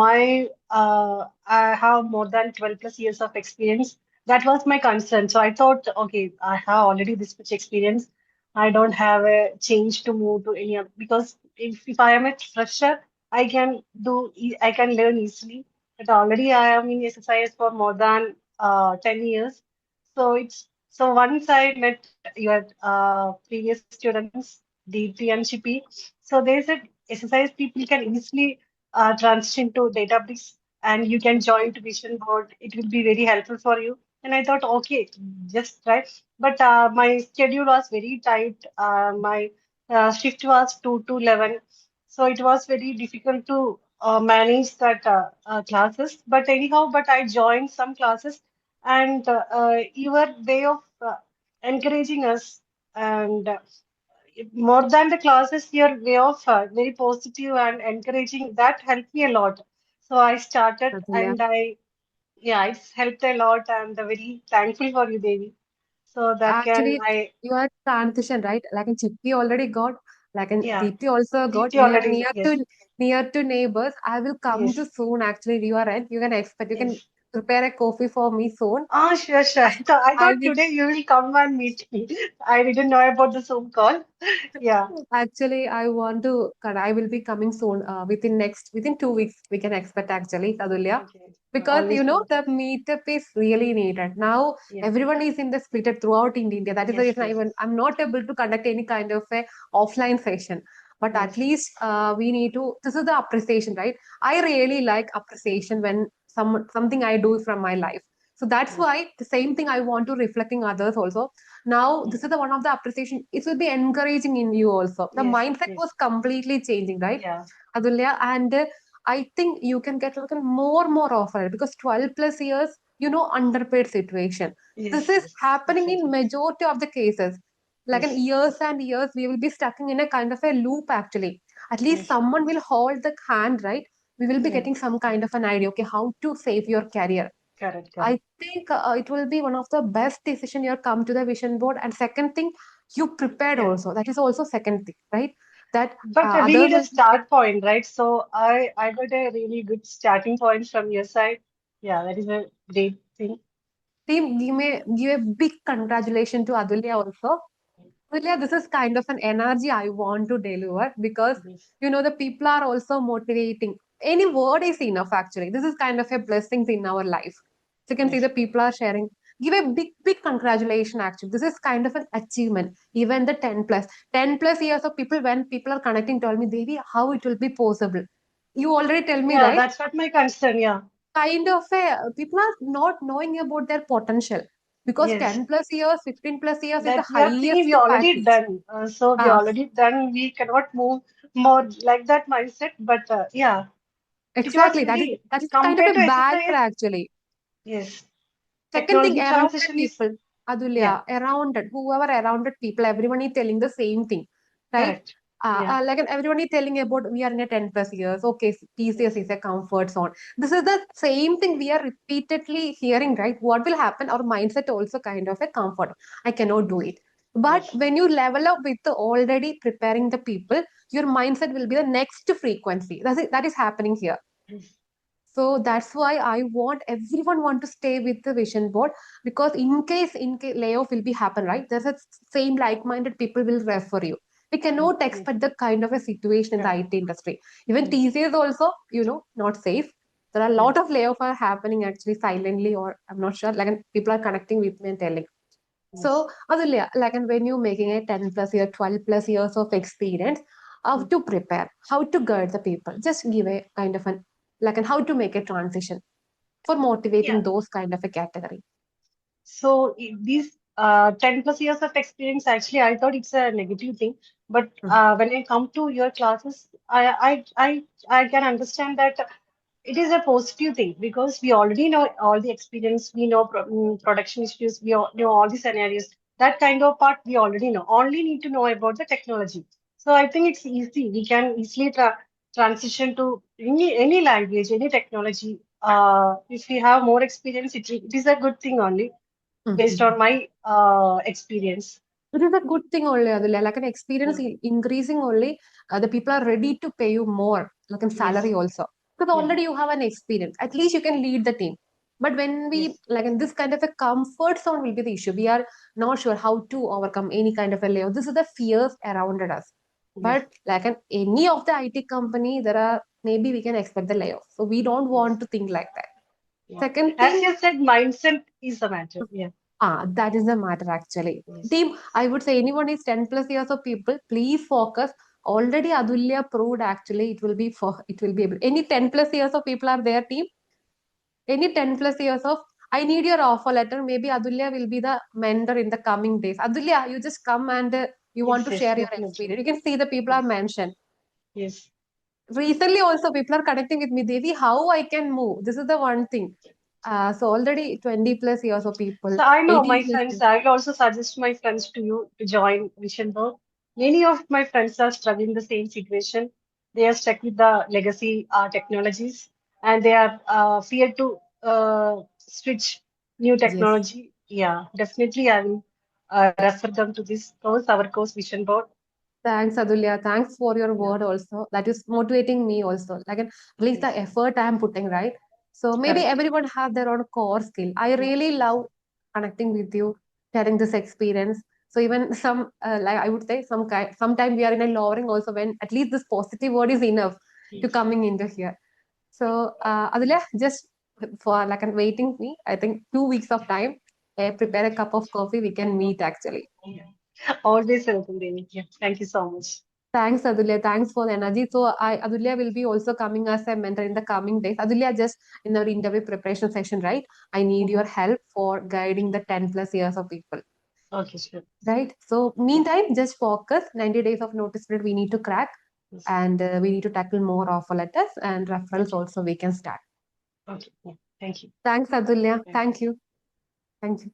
I have more than 12 plus years of experience. That was my concern. So I thought, okay, I have already this much experience. I don't have a change to move to any other because if I am a fresher, I can learn easily. But already I am in SSIS for more than 10 years. So once I met your previous students, DP and Chippy, so they said exercise people can easily transition to Databricks and you can join to Vision Board. It will be very helpful for you. And I thought, okay, just try. But my schedule was very tight. My shift was 2 to 11. So it was very difficult to manage that classes. But anyhow, but I joined some classes and your way of encouraging us and more than the classes, your way of very positive and encouraging that helped me a lot. So I started Atulya. and yeah, it's helped a lot and very thankful for you, Devi. So that can Actually, you are transition, right? Like in Chippy already got, like in yeah, Deepti also got. DT We are already, yes, near to neighbors. I will come to yes. soon. Actually, you are right. You can expect. You can Yes. prepare a coffee for me soon. Ah, sure, sure. I I thought will. today you will come and meet me. I didn't know about the Zoom call. Yeah. Actually, I want to. I will be coming soon. Within 2 weeks, we can expect actually, Sadulya. Okay. Because Always the welcome. meetup is really needed. Now Yeah. everyone is in the splitted throughout in India. That is the Yes, reason yes, I'm not able to conduct any kind of a offline session. But at yes, least we need to. This is the appreciation, right? I really like appreciation when something I do from my life. So that's yes, why the same thing I want to reflect in others also. Now yes, this is the one of the appreciation. It will be encouraging in you also. The yes, mindset yes. was completely changing, right, Yeah. Adulya? And I think you can get like a more offer because 12 plus years, underpaid situation. This Yes, is yes, happening in exactly. majority of the cases. Like in Yes, years and years, we will be stuck in a kind of a loop actually. At least yes, someone will hold the hand, right? We will be yeah, getting some kind of an idea, okay, how to save your career. correct, correct. I think it will be one of the best decision you come to the vision board. And second thing, you prepared Yeah. also. That is also second thing, right? That But we others need a will be start point, right? So I got a really good starting point from your side. Yeah, that is a great thing. team, give a big congratulations to Adulya also. Adulya, this is kind of an energy I want to deliver because Yes, the people are also motivating. Any word is enough actually. This is kind of a blessing in our life. So you can see yes, the people are sharing. Give a big congratulations actually. This is kind of an achievement. Even the 10 plus. 10 plus years of people when people are connecting told me, Devi, how it will be possible. You already tell me, yeah. right? That's what my concern. Yeah, Kind of a people are not knowing about their potential because yes. 10 plus years 15 plus years is the That we are thinking highest we already package. done. So we Ah, already done. We cannot move more like that mindset. But yeah, it was exactly, very that is kind of compared a to barrier SSIS. actually. Yes, Second thing, technology arounded transition is people, yeah, Adulya, arounded, whoever arounded people, everyone is telling the same thing, right? correct. Yeah, Like everyone is telling about we are in a 10 plus years, okay, TCS yes, is a comfort zone. This is the same thing we are repeatedly hearing, right? What will happen? Our mindset also kind of a comfort. I cannot do it. But yes, when you level up with the already preparing the people, your mindset will be the next frequency. That is happening here. yes, So that's why I want everyone want to stay with the vision board because in case layoff will be happen, right? There's a same like-minded people will refer you. We cannot yes, expect the kind of a situation in the correct. IT industry. Even Yes, TCS also, not safe. There are a yeah, lot of layoff are happening actually silently, or I'm not sure. Like and people are connecting with me and telling. yes. So, Adulya, like and when you're making a 10 plus year, 12 plus years of experience, how to prepare, how to guide the people, just give a kind of an like and how to make a transition for Yeah. motivating those kind of a category. So these 10 plus years of experience, actually, I thought it's a negative thing. But Mhm. when I come to your classes, I can understand that it is a positive thing because we already know all the experience. We know production issues. Know all the scenarios. That kind of part we already know. Only need to know about the technology. So I think it's easy. We can easily transition to any language, any technology. If we have more experience, it is a good thing only based on Mhm. my experience. It is a good thing only, Adulya. Like an experience Yeah. increasing only, the people are ready to pay you more. like in Yes. salary also, because Yeah. already you have an experience. At least you can lead the team. But when we Yes. like in this kind of a comfort zone will be the issue. We are not sure how to overcome any kind of a layoff. This is the fears around us. Yes. But like in any of the IT company, there are maybe we can expect the layoff. So we don't Yes. want to think like that. Yeah. Second As thing, you said, mindset is a matter. Yeah. that is the matter actually. Yes. Team, I would say anyone is 10 plus years of people, please focus. Already Adulya proved actually it will be able. Any 10 plus years of people are there, team. Any 10 plus years of I need your offer letter. Maybe Adulya will be the mentor in the coming days. Adulya, you just come and you want Yes. to Yes. share your Definitely. experience. You can see the people are Yes. mentioned. Yes. Recently also people are connecting with me, Devi, how I can move. This is the one thing. So already 20 plus years of people, So I know 18 my plus friends, years. I will also suggest my friends to you to join Vision Work. Many of my friends are struggling the same situation. They are stuck with the legacy technologies and they are feared to switch new Yes. technology. Yeah, definitely I will refer them to this course, our course Vision Board. Thanks, Adulya. Thanks for your Yeah, word also. That is motivating me also. Like at least the yes, effort I am putting, right? So maybe correct. everyone have their own core skill. I really Yes, love connecting with you, sharing this experience. So even some, like I would say, sometime we are in a lowering also when at least this positive word is enough to yes, coming into here. So Adulya, just for like waiting me, I think 2 weeks of time. Prepare a cup of coffee. We can meet actually. yeah. Always welcome, Devi. Yeah, thank you so much. Thanks, Adulya. Thanks for the energy. So, Adulya will be also coming as a mentor in the coming days. Adulya, just in our interview preparation session, right? I need your Mhm. help for guiding the 10 plus years of people, Okay, sure. right? So, Yeah, meantime, just focus. 90 days of notice period we need to crack, yes. and we need to tackle more offer letters and referrals Okay, also we can start. okay. Yeah, thank you. Thanks, Adulya. Thank you. Thank you. Thank you.